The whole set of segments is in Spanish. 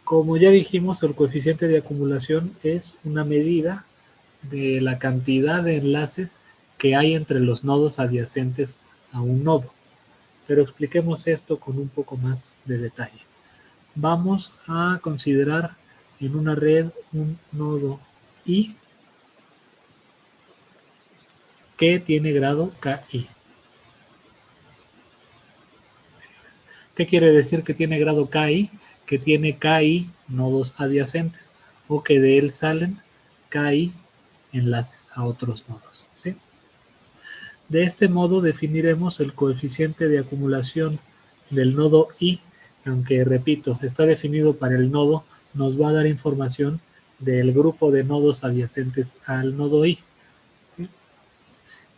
Como ya dijimos, el coeficiente de acumulación es una medida de la cantidad de enlaces que hay entre los nodos adyacentes a un nodo. Pero expliquemos esto con un poco más de detalle. Vamos a considerar en una red un nodo I que tiene grado KI. ¿Qué quiere decir que tiene grado KI? Que tiene KI nodos adyacentes o que de él salen KI enlaces a otros nodos, ¿sí? De este modo definiremos el coeficiente de acumulación del nodo I, aunque repito, está definido para el nodo, nos va a dar información del grupo de nodos adyacentes al nodo I. ¿Sí?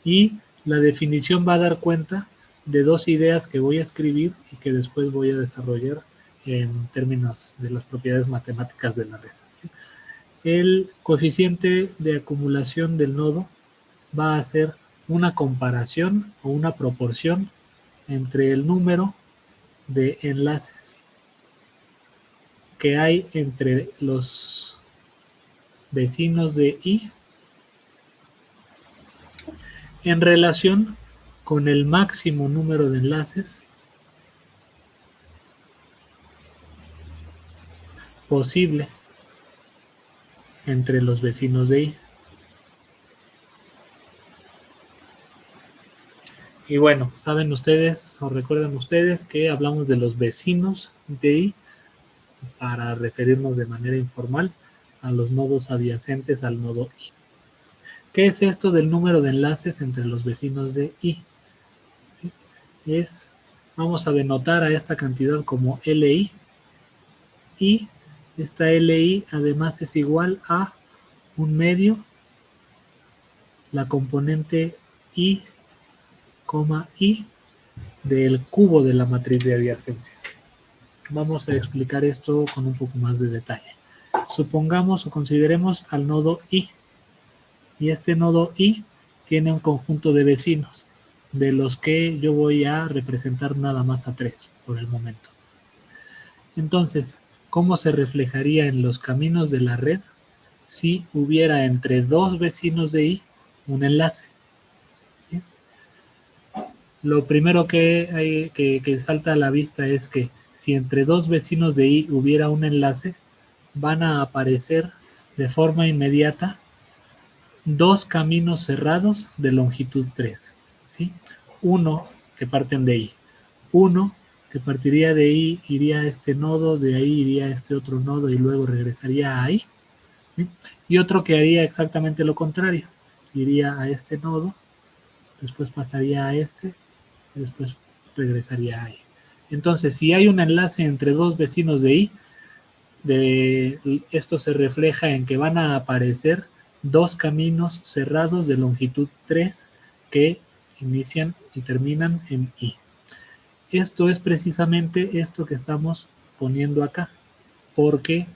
Y la definición va a dar cuenta de dos ideas que voy a escribir y que después voy a desarrollar en términos de las propiedades matemáticas de la red. ¿Sí? El coeficiente de acumulación del nodo va a ser una comparación o una proporción entre el número de enlaces que hay entre los vecinos de I en relación con el máximo número de enlaces posible entre los vecinos de I. Y bueno, saben ustedes o recuerdan ustedes que hablamos de los vecinos de I para referirnos de manera informal a los nodos adyacentes al nodo I. ¿Qué es esto del número de enlaces entre los vecinos de I? Vamos a denotar a esta cantidad como LI y esta LI además es igual a un medio, la componente I, I del cubo de la matriz de adyacencia. Vamos a explicar esto con un poco más de detalle. Supongamos o consideremos al nodo I y este nodo I tiene un conjunto de vecinos de los que yo voy a representar nada más a 3 por el momento. Entonces, ¿cómo se reflejaría en los caminos de la red si hubiera entre dos vecinos de I un enlace? ¿Sí? Lo primero que salta a la vista es que si entre dos vecinos de I hubiera un enlace, van a aparecer de forma inmediata dos caminos cerrados de longitud 3. ¿Sí? Uno que parten de I. Uno que partiría de I, iría a este nodo, de ahí iría a este otro nodo y luego regresaría a I. ¿Sí? Y otro que haría exactamente lo contrario. Iría a este nodo, después pasaría a este y después regresaría a I. Entonces, si hay un enlace entre dos vecinos de I, esto se refleja en que van a aparecer dos caminos cerrados de longitud 3 que inician y terminan en I. Esto es precisamente esto que estamos poniendo acá, porque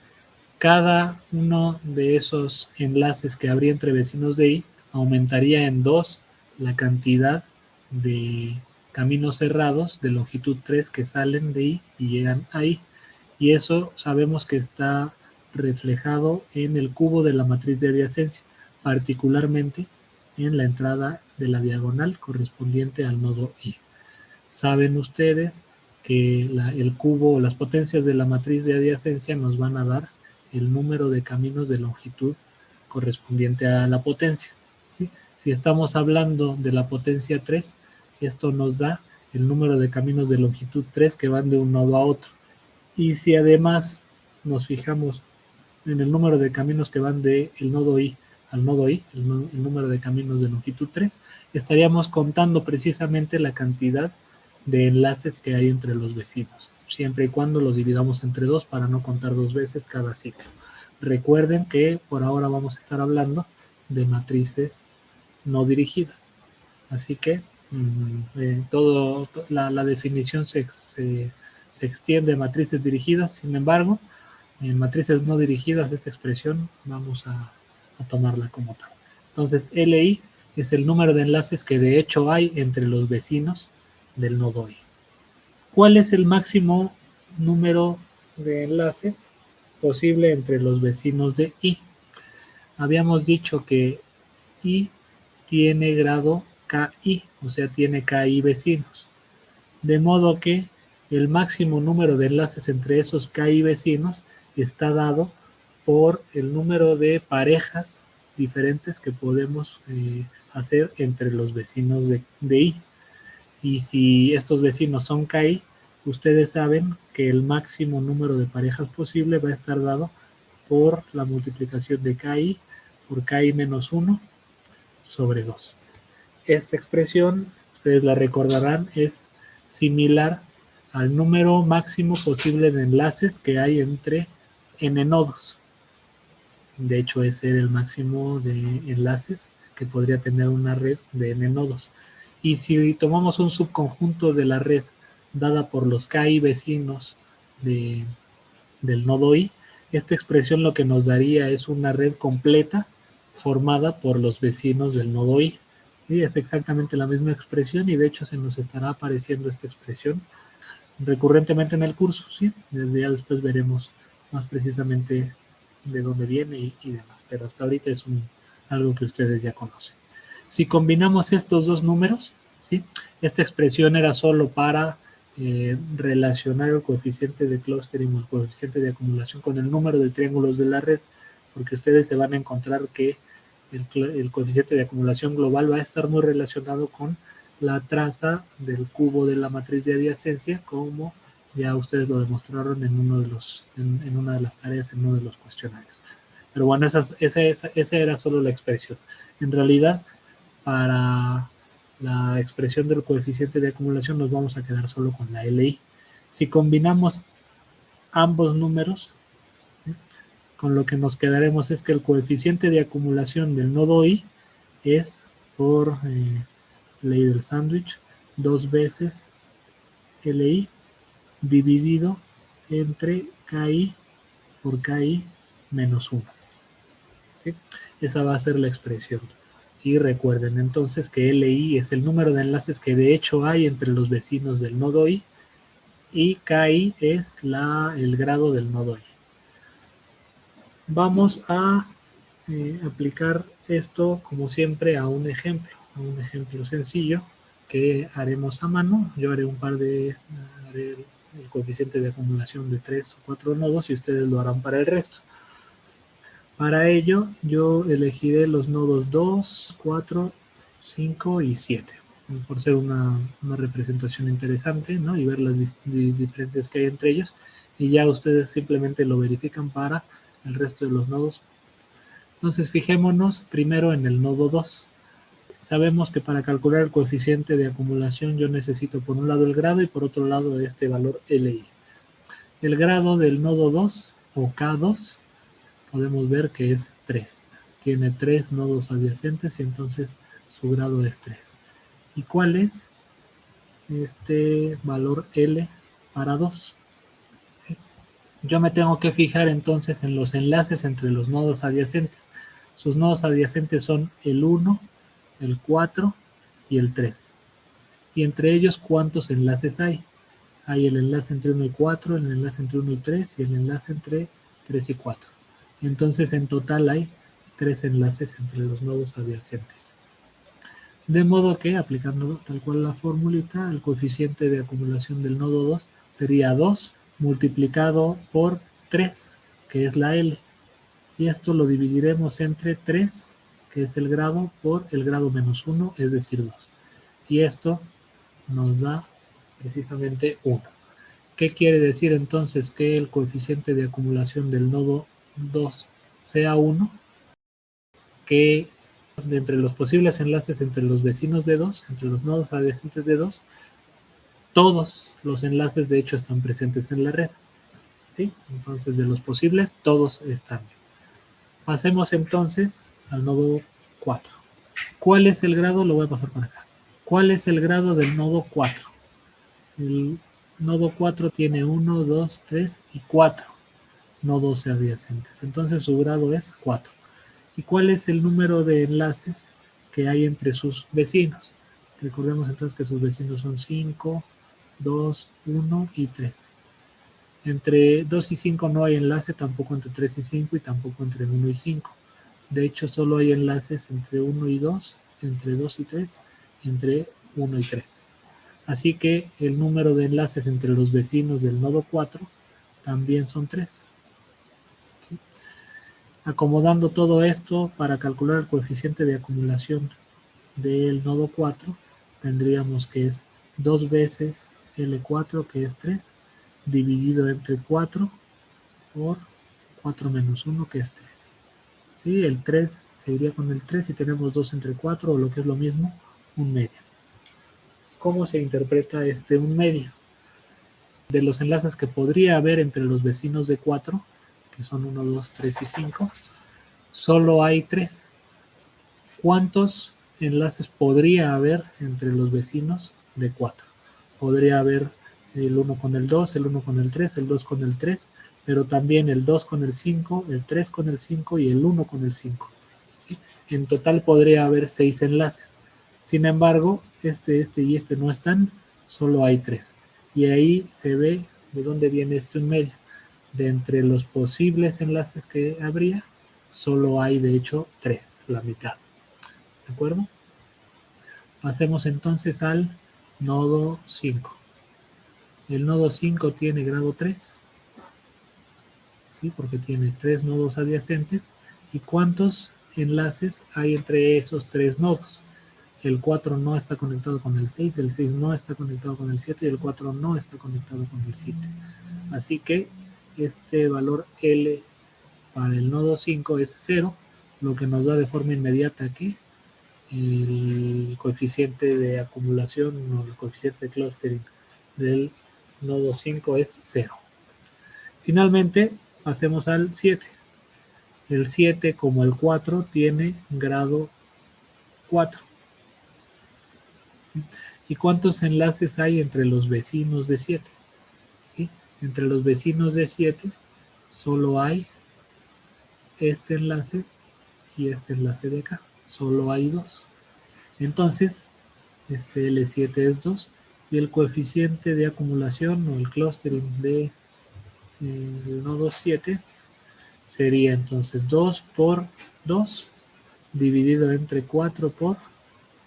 cada uno de esos enlaces que habría entre vecinos de I aumentaría en 2 la cantidad de caminos cerrados de longitud 3 que salen de I y llegan a I. Y eso sabemos que está reflejado en el cubo de la matriz de adyacencia, particularmente en la entrada de la diagonal correspondiente al nodo I. Saben ustedes que el cubo o las potencias de la matriz de adyacencia nos van a dar el número de caminos de longitud correspondiente a la potencia. ¿Sí? Si estamos hablando de la potencia 3, esto nos da el número de caminos de longitud 3 que van de un nodo a otro. Y si además nos fijamos en el número de caminos que van del nodo I al nodo I, el número de caminos de longitud 3, estaríamos contando precisamente la cantidad de enlaces que hay entre los vecinos, siempre y cuando los dividamos entre 2 para no contar 2 veces cada ciclo. Recuerden que por ahora vamos a estar hablando de matrices no dirigidas, así que la definición se extiende a matrices dirigidas. Sin embargo, en matrices no dirigidas esta expresión vamos a tomarla como tal. Entonces, LI es el número de enlaces que de hecho hay entre los vecinos del nodo I. ¿Cuál es el máximo número de enlaces posible entre los vecinos de I. Habíamos dicho que I tiene grado KI, o sea, tiene KI vecinos. De modo que el máximo número de enlaces entre esos KI vecinos está dado por el número de parejas diferentes que podemos hacer entre los vecinos de I. Y si estos vecinos son KI, ustedes saben que el máximo número de parejas posible va a estar dado por la multiplicación de KI por KI menos 1 sobre 2. Esta expresión, ustedes la recordarán, es similar al número máximo posible de enlaces que hay entre n nodos. De hecho, ese era el máximo de enlaces que podría tener una red de n nodos. Y si tomamos un subconjunto de la red dada por los KI vecinos del nodo I, esta expresión lo que nos daría es una red completa formada por los vecinos del nodo I. Y es exactamente la misma expresión y de hecho se nos estará apareciendo esta expresión recurrentemente en el curso, ¿sí? Desde ya después veremos más precisamente de dónde viene y demás, pero hasta ahorita es algo que ustedes ya conocen. Si combinamos estos dos números, ¿sí? Esta expresión era solo para relacionar el coeficiente de clustering o el coeficiente de acumulación con el número de triángulos de la red, porque ustedes se van a encontrar que el coeficiente de acumulación global va a estar muy relacionado con la traza del cubo de la matriz de adyacencia, como ya ustedes lo demostraron en una de las tareas, en uno de los cuestionarios. Pero bueno, esa era solo la expresión. En realidad, para la expresión del coeficiente de acumulación nos vamos a quedar solo con la LI. Si combinamos ambos números, con lo que nos quedaremos es que el coeficiente de acumulación del nodo I es, por ley del sándwich, 2 veces LI dividido entre KI por KI menos 1. ¿Sí? Esa va a ser la expresión. Y recuerden entonces que LI es el número de enlaces que de hecho hay entre los vecinos del nodo I y KI es el grado del nodo I. Vamos a aplicar esto como siempre a un ejemplo sencillo que haremos a mano. Yo haré haré el coeficiente de acumulación de 3 o 4 nodos y ustedes lo harán para el resto. Para ello yo elegiré los nodos 2, 4, 5 y 7 por ser una representación interesante, ¿no? Y ver las diferencias que hay entre ellos, y ya ustedes simplemente lo verifican para el resto de los nodos. Entonces fijémonos primero en el nodo 2. Sabemos que para calcular el coeficiente de acumulación yo necesito por un lado el grado y por otro lado este valor LI. El grado del nodo 2 o K2 podemos ver que es 3. Tiene 3 nodos adyacentes y entonces su grado es 3. ¿Y cuál es este valor L para 2? ¿Sí? Yo me tengo que fijar entonces en los enlaces entre los nodos adyacentes. Sus nodos adyacentes son el 1, el 4 y el 3. Y entre ellos, ¿cuántos enlaces hay? Hay el enlace entre 1 y 4, el enlace entre 1 y 3 y el enlace entre 3 y 4. Entonces, en total hay 3 enlaces entre los nodos adyacentes. De modo que, aplicando tal cual la formulita, el coeficiente de acumulación del nodo 2 sería 2 multiplicado por 3, que es la L. Y esto lo dividiremos entre 3, que es el grado, por el grado menos 1, es decir, 2. Y esto nos da precisamente 1. ¿Qué quiere decir entonces que el coeficiente de acumulación del nodo 2 sea 1? Que entre los posibles enlaces entre los vecinos de 2, entre los nodos adyacentes de 2, todos los enlaces de hecho están presentes en la red. ¿Sí? Entonces de los posibles, todos están. Pasemos entonces al nodo 4. ¿Cuál es el grado? Lo voy a pasar por acá. ¿Cuál es el grado del nodo 4? El nodo 4 tiene 1, 2, 3 y 4 nodos adyacentes. Entonces su grado es 4. ¿Y cuál es el número de enlaces que hay entre sus vecinos? Recordemos entonces que sus vecinos son 5, 2, 1 y 3. Entre 2 y 5 no hay enlace, tampoco entre 3 y 5 y tampoco entre 1 y 5. De hecho, solo hay enlaces entre 1 y 2, entre 2 y 3, entre 1 y 3. Así que el número de enlaces entre los vecinos del nodo 4 también son 3. ¿Sí? Acomodando todo esto para calcular el coeficiente de acumulación del nodo 4, tendríamos que es 2 veces L4, que es 3, dividido entre 4 por 4 menos 1, que es 3. ¿Sí? El 3 se iría con el 3 y tenemos 2 entre 4, o lo que es lo mismo, un medio. ¿Cómo se interpreta este un medio? De los enlaces que podría haber entre los vecinos de 4, que son 1, 2, 3 y 5, solo hay 3. ¿Cuántos enlaces podría haber entre los vecinos de 4? Podría haber el 1 con el 2, el 1 con el 3, el 2 con el 3, pero también el 2 con el 5, el 3 con el 5 y el 1 con el 5. ¿Sí? En total podría haber 6 enlaces. Sin embargo, este y este no están, solo hay 3. Y ahí se ve de dónde viene este un medio. De entre los posibles enlaces que habría, solo hay de hecho 3, la mitad. ¿De acuerdo? Pasemos entonces al nodo 5. El nodo 5 tiene grado 3, ¿sí? Porque tiene 3 nodos adyacentes. ¿Y cuántos enlaces hay entre esos 3 nodos? El 4 no está conectado con el 6 no está conectado con el 7 y el 4 no está conectado con el 7. Así que este valor L para el nodo 5 es 0, lo que nos da de forma inmediata que el coeficiente de acumulación o el coeficiente de clustering del nodo 5 es 0. Finalmente, pasemos al 7. El 7, como el 4, tiene grado 4. ¿Y cuántos enlaces hay entre los vecinos de 7? ¿Sí? Entre los vecinos de 7 solo hay este enlace y este enlace de acá. Solo hay 2. Entonces, este L7 es 2 y el coeficiente de acumulación o el clustering de el nodo 7 sería entonces 2 por 2 dividido entre 4 por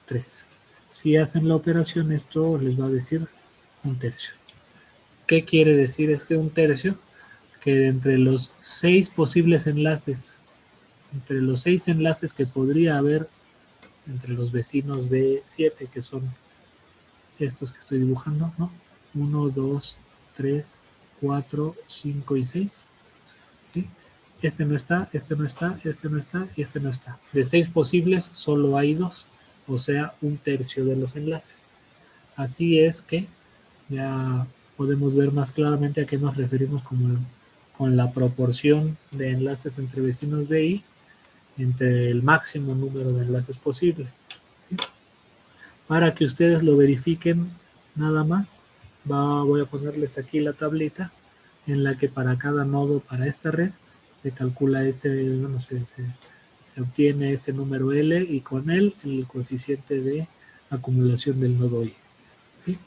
3. Si hacen la operación, esto les va a decir un tercio. ¿Qué quiere decir este un tercio? Que entre los 6 posibles enlaces, entre los 6 enlaces que podría haber entre los vecinos de 7, que son estos que estoy dibujando, ¿no? 1, 2, 3, 4, 5 y 6. ¿Sí? Este no está, este no está, este no está y este no está. De 6 posibles, solo hay 2, o sea, un tercio de los enlaces. Así es que ya podemos ver más claramente a qué nos referimos con la proporción de enlaces entre vecinos de I entre el máximo número de enlaces posible. ¿Sí? Para que ustedes lo verifiquen nada más, voy a ponerles aquí la tablita en la que para cada nodo para esta red se calcula se obtiene ese número L y con él el coeficiente de acumulación del nodo I. ¿Sí?